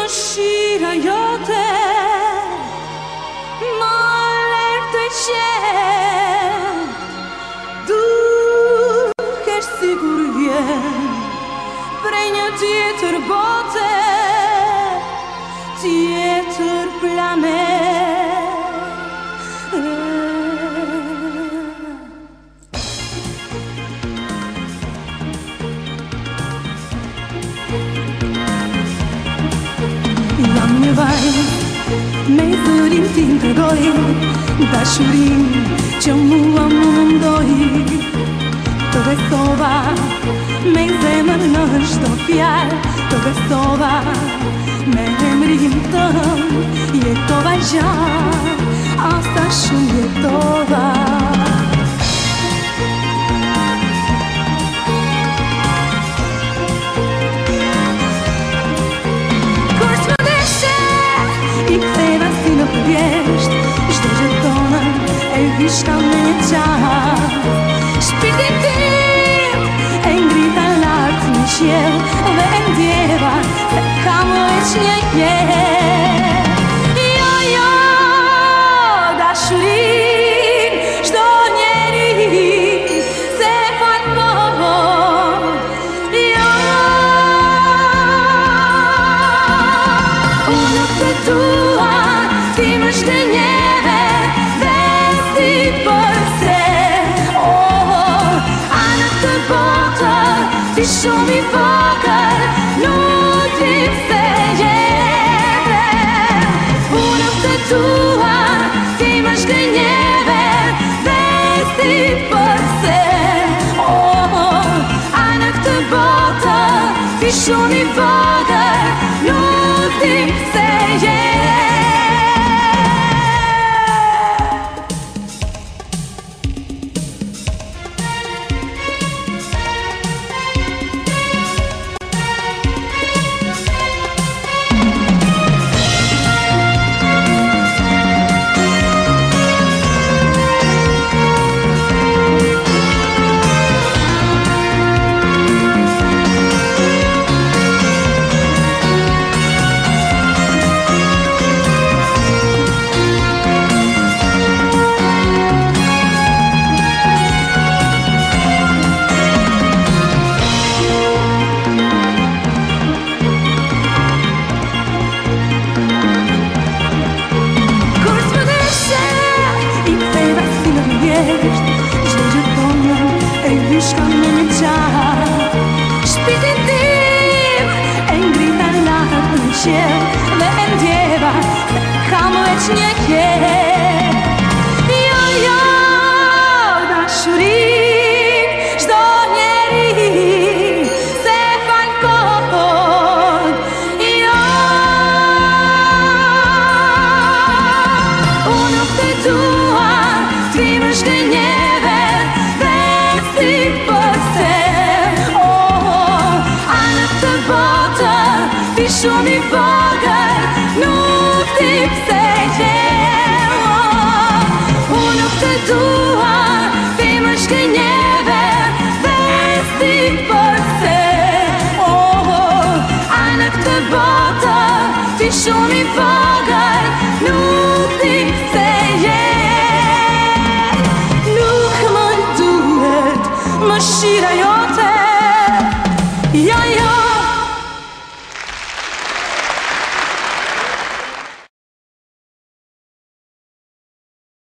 dëshira jote më lërë të qenë, dukesh sigur vjen prej një tjetër bote, tjetër planet. Jam një vaj, me i thërin tim të goj, dashurin që mua më mundoj. Të besova, me i zemër në çdo fjalë, të besova, me emrin tëm, jetova gjatë, asa shumë jetova. Çdo gjetonë e vishka me qatë, shpirtin tim e ngrita lartë në qiell, dhe e ndjeva se kam veç një jetë. Jo, jo, dashurin çdo njeri se falmon. Jo, unë nuk të dua, ti më shkënjeve dhe si përse. Oh, anë të botë, ti shumë i vogël, nuk ti pse jeve. Unë nuk të dua, ti më shkënjeve dhe si përse. Oh, anë të botë, ti shumë i vogël, nuk ti pse jeve. Çdo gjetonë e vishka me një qatë, shpirtin tim e ngrita lartë në qiell, dhe e ndjeva se kam veç një jetë. Jo, jo, dashurin çdo njeri se falkon. Jo, unë nuk të dua, ti më shkënjeve dhe si përse. Oh, anë të botë, ti shumë i vogël, nuk ti pse jeve. Oh, unë nuk të dua, ti më shkënjeve dhe si përse. Oh, anë të botë, ti shumë i vogël,